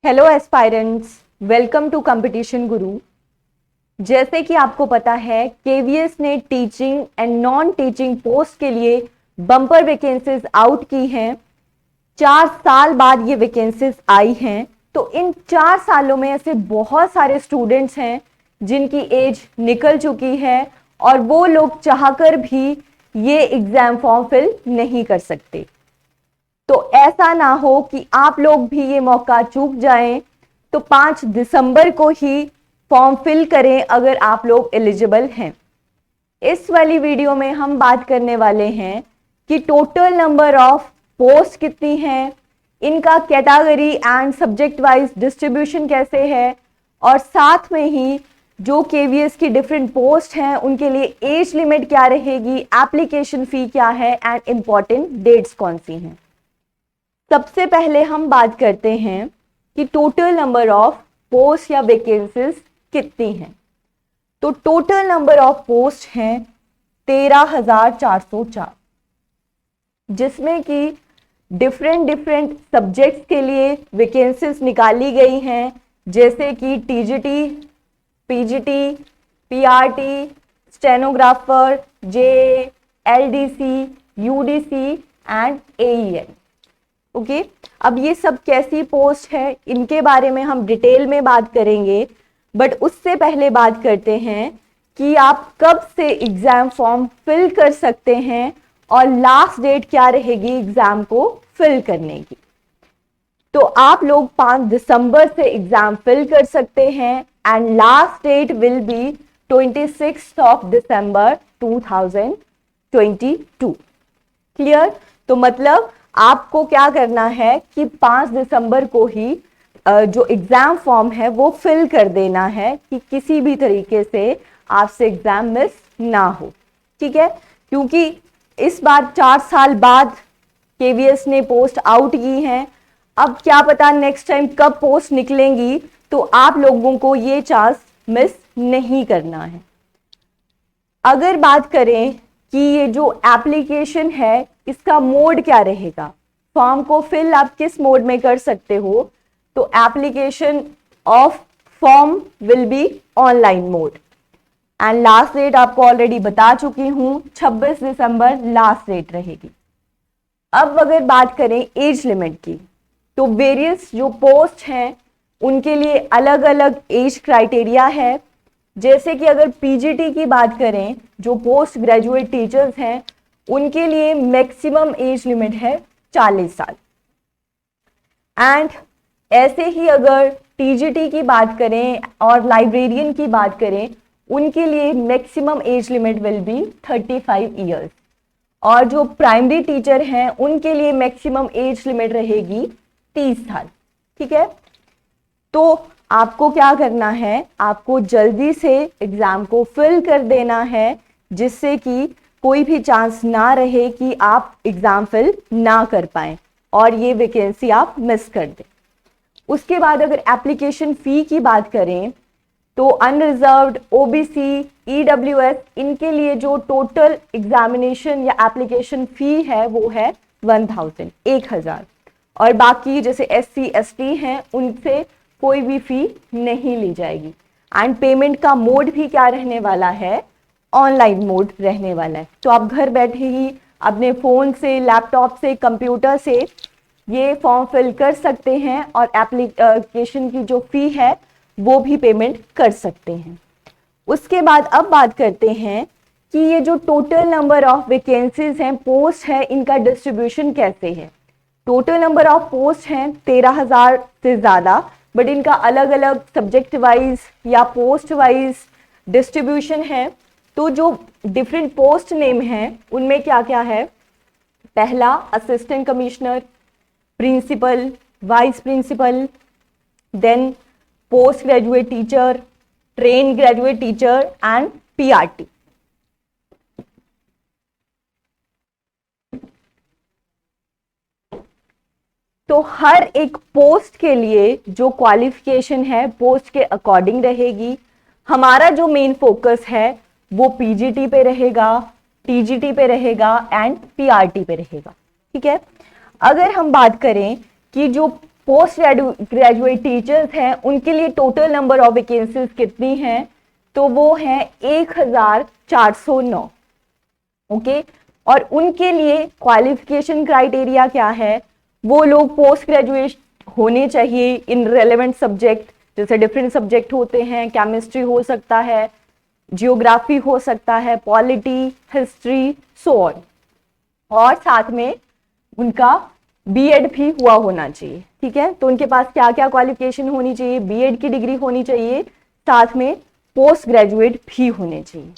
Hello aspirants, welcome to competition Guru. जैसे कि आपको पता है केवीएस ने teaching and non teaching post के लिए बम्पर वैकेंसीज आउट की हैं। 4 साल बाद ये वैकेंसीज आई हैं। तो इन 4 सालों में ऐसे बहुत सारे स्टूडेंट्स हैं जिनकी एज निकल चुकी है और वो लोग चाहकर भी ये एग्जाम फॉर्म फिल नहीं कर सकते। तो ऐसा ना हो कि आप लोग भी ये मौका चूक जाएं, तो 5 दिसंबर को ही फॉर्म फिल करें अगर आप लोग एलिजिबल हैं। इस वाली वीडियो में हम बात करने वाले हैं कि टोटल नंबर ऑफ पोस्ट कितनी हैं, इनका category and subject wise distribution कैसे है, और साथ में ही जो केवीएस की डिफरेंट पोस्ट हैं उनके लिए एज लिमिट क्या रहेगी, एप्लीकेशन फी क्या है एंड इंपॉर्टेंट डेट्स कौन सी हैं। सबसे पहले हम बात करते हैं कि टोटल नंबर ऑफ पोस्ट या वैकेंसीज कितनी हैं। तो टोटल नंबर ऑफ पोस्ट हैं 13,404, जिसमें कि डिफरेंट सब्जेक्ट्स के लिए वैकेंसीज निकाली गई हैं, जैसे कि TGT, PGT, PRT, stenographer, J, LDC, UDC and AEN. Okay, अब ये सब कैसी पोस्ट है इनके बारे में हम डिटेल में बात करेंगे, बट उससे पहले बात करते हैं कि आप कब से एग्जाम फॉर्म फिल कर सकते हैं और लास्ट डेट क्या रहेगी एग्जाम को फिल करने की। तो आप लोग 5 दिसंबर से एग्जाम फिल कर सकते हैं and last date will be 26 of December 2022। Clear? तो मतलब आपको क्या करना है कि 5 दिसंबर को ही जो एग्जाम फॉर्म है वो फिल कर देना है कि किसी भी तरीके से आपसे एग्जाम मिस ना हो। ठीक है, क्योंकि इस बार 4 साल बाद केवीएस ने पोस्ट आउट की हैं। अब क्या पता नेक्स्ट टाइम कब पोस्ट निकलेंगी, तो आप लोगों को ये चांस मिस नहीं करना है। अगर बात करें कि ये जो एप्लीकेशन है इसका मोड क्या रहेगा, फॉर्म को फिल आप किस मोड में कर सकते हो, तो application of form will be online mode and last date आपको ऑलरेडी बता चुकी हूं, 26 दिसंबर लास्ट डेट रहेगी। अब अगर बात करें एज लिमिट की, तो वेरियस जो पोस्ट हैं उनके लिए अलग अलग एज क्राइटेरिया है। जैसे कि अगर पीजीटी की बात करें, जो पोस्ट ग्रेजुएट टीचर्स हैं उनके लिए मैक्सिमम एज लिमिट है 40 साल। एंड ऐसे ही अगर टीजीटी की बात करें और लाइब्रेरियन की बात करें, उनके लिए maximum age limit will be 35 years. और जो प्राइमरी टीचर हैं उनके लिए मैक्सिमम एज लिमिट रहेगी 30 साल। ठीक है, तो आपको क्या करना है, आपको जल्दी से एग्जाम को फिल कर देना है, जिससे कि कोई भी चांस ना रहे कि आप एग्जाम फिल ना कर पाएं और ये वैकेंसी आप मिस कर दें। उसके बाद अगर एप्लीकेशन फी की बात करें, तो अनरिजर्व्ड, ओबीसी, ईडब्ल्यूएस, इनके लिए जो टोटल एग्जामिनेशन या एप्लीकेशन फी है वो है 1000। और बाकी जैसे एससी एसटी हैं उनसे कोई भी फी नहीं ली जाएगी। एंड पेमेंट का मोड भी क्या रहने वाला है, ऑनलाइन मोड रहने वाला है। तो आप घर बैठे ही अपने फ़ोन से, लैपटॉप से, कंप्यूटर से ये फॉर्म फिल कर सकते हैं और एप्लीकेशन की जो फ़ी है वो भी पेमेंट कर सकते हैं। उसके बाद अब बात करते हैं कि ये जो टोटल नंबर ऑफ वैकेंसीज हैं, पोस्ट है, इनका डिस्ट्रीब्यूशन कैसे है। टोटल नंबर ऑफ पोस्ट हैं 13,000 से ज़्यादा, बट इनका अलग अलग सब्जेक्ट वाइज या पोस्ट वाइज डिस्ट्रीब्यूशन है। तो जो डिफरेंट पोस्ट नेम हैं उनमें क्या क्या है, पहला assistant commissioner, principal, vice principal, then post graduate teacher, train graduate teacher and PRT. तो हर एक पोस्ट के लिए जो क्वालिफिकेशन है पोस्ट के अकॉर्डिंग रहेगी। हमारा जो मेन फोकस है वो पीजीटी पे रहेगा, टीजीटी पे रहेगा एंड पीआरटी पे रहेगा। ठीक है, अगर हम बात करें कि जो पोस्ट ग्रेजुएट टीचर्स हैं उनके लिए टोटल नंबर ऑफ वैकेंसीज कितनी हैं, तो वो हैं 1409। ओके, और उनके लिए क्वालिफिकेशन क्राइटेरिया क्या है, वो लोग पोस्ट ग्रेजुएट होने चाहिए इन रेलेवेंट सब्जेक्ट, जैसे डिफरेंट सब्जेक्ट होते हैं, केमिस्ट्री हो सकता है, जियोग्राफी हो सकता है, पॉलिटी, हिस्ट्री, सो ऑन, और साथ में उनका बीएड भी हुआ होना चाहिए। ठीक है, तो उनके पास क्या क्या क्वालिफिकेशन होनी चाहिए, बीएड की डिग्री होनी चाहिए, साथ में पोस्ट ग्रेजुएट भी होने चाहिए।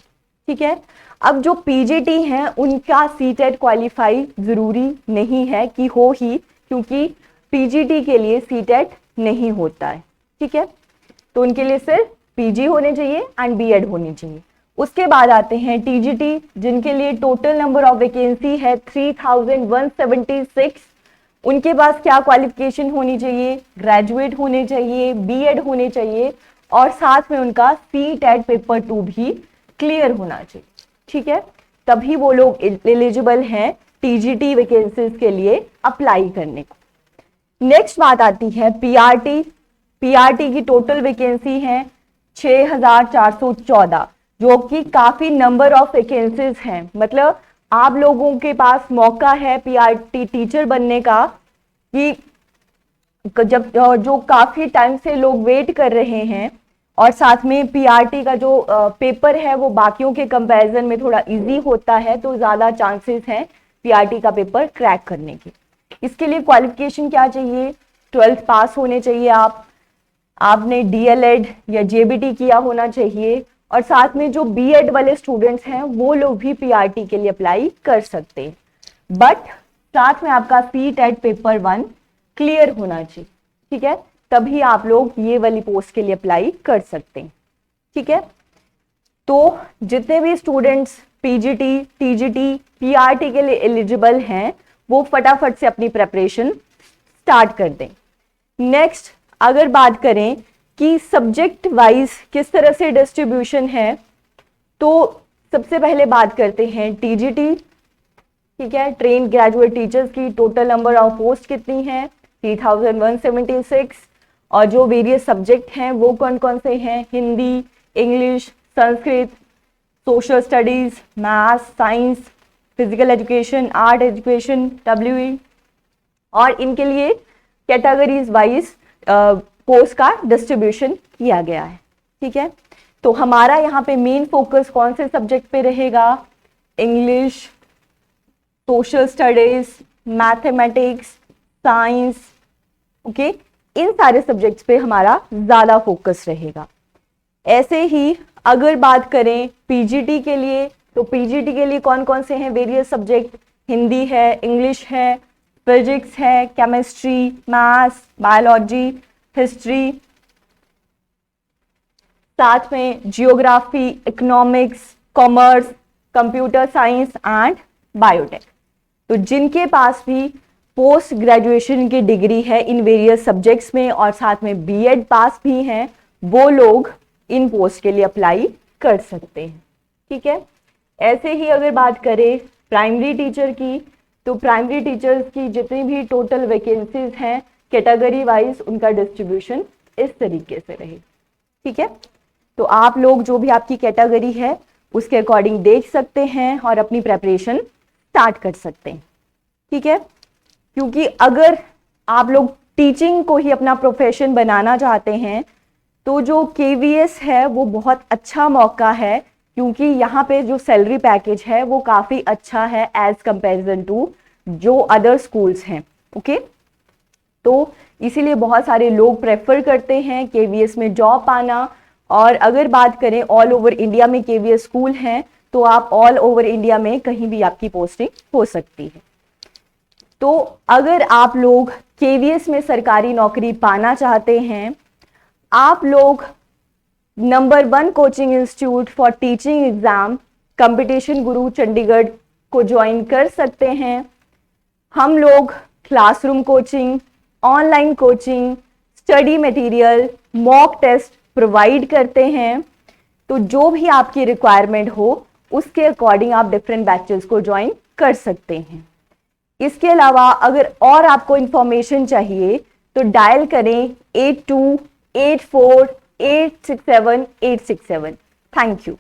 ठीक है, अब जो पीजीटी हैं उनका सीटेट क्वालिफाई जरूरी नहीं है कि हो ही, क्योंकि पीजीटी के लिए सीटेट नहीं होता है। ठीक है, तो उनके लिए सिर्फ पीजी होने चाहिए एंड बीएड होनी चाहिए। उसके बाद आते हैं टीजीटी, जिनके लिए टोटल नंबर ऑफ वैकेंसी है 3176। उनके पास क्या क्वालिफिकेशन होनी चाहिए, ग्रेजुएट होने चाहिए, बीएड होने चाहिए, और साथ में उनका सीटेट पेपर 2 भी क्लियर होना चाहिए। ठीक है, तभी वो लोग एलिजिबल हैं टीजीटी वैकेंसीज के लिए अप्लाई करने को। नेक्स्ट बात आती है पीआरटी। पीआरटी की टोटल वैकेंसी है 6414, जो कि काफी नंबर ऑफ वैकेंसीज हैं। मतलब आप लोगों के पास मौका है पीआरटी टीचर बनने का, कि जब जो काफी टाइम से लोग वेट कर रहे हैं, और साथ में पीआरटी का जो पेपर है वो बाकियों के कंपैरिजन में थोड़ा इजी होता है, तो ज्यादा चांसेस हैं पीआरटी का पेपर क्रैक करने के। इसके लिए क्वालिफिकेशन क्या चाहिए, 12th पास होने चाहिए, आपने डीएलएड या जेबीटी किया होना चाहिए, और साथ में जो बीएड वाले स्टूडेंट्स हैं वो लोग भी पीआरटी के लिए अप्लाई कर सकते हैं, बट साथ में आपका सीटेट पेपर 1 क्लियर होना चाहिए। ठीक है, तभी आप लोग ये वाली पोस्ट के लिए अप्लाई कर सकते हैं। ठीक है, तो जितने भी स्टूडेंट्स पीजीटी, टीजीटी, पीआरटी के लिए एलिजिबल हैं वो फटाफट से अपनी प्रेपरेशन स्टार्ट कर दें। नेक्स्ट अगर बात करें कि सब्जेक्ट वाइज किस तरह से डिस्ट्रीब्यूशन है, तो सबसे पहले बात करते हैं टीजीटी। ठीक है, ट्रेन ग्रेजुएट टीचर्स की टोटल नंबर ऑफ पोस्ट कितनी है, 3176, और जो वेरियस सब्जेक्ट हैं वो कौन कौन से हैं, Hindi, English, Sanskrit, social studies, maths, science, physical education, art education, WE, और इनके लिए कैटेगरीज वाइज पोस्ट का डिस्ट्रीब्यूशन किया गया है। ठीक है, तो हमारा यहाँ पे मेन फोकस कौन से सब्जेक्ट पे रहेगा, English, social studies, mathematics, science, okay, इन सारे सब्जेक्ट्स पे हमारा ज्यादा फोकस रहेगा। ऐसे ही अगर बात करें पीजीटी के लिए, तो पीजीटी के लिए कौन कौन से हैं वेरियस सब्जेक्ट, हिंदी है, इंग्लिश है, फिजिक्स है, केमिस्ट्री, मैथ्स, बायोलॉजी, हिस्ट्री, साथ में geography, economics, commerce, computer science and biotech. तो जिनके पास भी पोस्ट ग्रेजुएशन की डिग्री है इन वेरियस सब्जेक्ट्स में और साथ में बीएड पास भी हैं, वो लोग इन पोस्ट के लिए अप्लाई कर सकते हैं। ठीक है, ऐसे ही अगर बात करें प्राइमरी टीचर की, तो प्राइमरी टीचर्स की जितनी भी टोटल वैकेंसीज हैं कैटेगरी वाइज उनका डिस्ट्रीब्यूशन इस तरीके से रहे। ठीक है, तो आप लोग जो भी आपकी कैटेगरी है उसके अकॉर्डिंग देख सकते हैं और अपनी प्रेपरेशन स्टार्ट कर सकते हैं। ठीक है, क्योंकि अगर आप लोग टीचिंग को ही अपना प्रोफेशन बनाना चाहते हैं तो जो केवीएस है वो बहुत अच्छा मौका है, क्योंकि यहाँ पे जो सैलरी पैकेज है वो काफ़ी अच्छा है एज कंपैरिजन टू जो अदर स्कूल्स हैं। ओके, तो इसीलिए बहुत सारे लोग प्रेफर करते हैं केवीएस में जॉब पाना। और अगर बात करें ऑल ओवर इंडिया में केवीएस स्कूल हैं, तो आप ऑल ओवर इंडिया में कहीं भी आपकी पोस्टिंग हो सकती है। तो अगर आप लोग केवीएस में सरकारी नौकरी पाना चाहते हैं, आप लोग number 1 coaching institute for teaching exam competition Guru Chandigarh को ज्वाइन कर सकते हैं। हम लोग classroom coaching, online coaching, study material, mock test provide करते हैं। तो जो भी आपकी रिक्वायरमेंट हो उसके अकॉर्डिंग आप डिफरेंट बैचेस को ज्वाइन कर सकते हैं। इसके अलावा अगर और आपको इंफॉर्मेशन चाहिए तो डायल करें 8284867867। Thank you.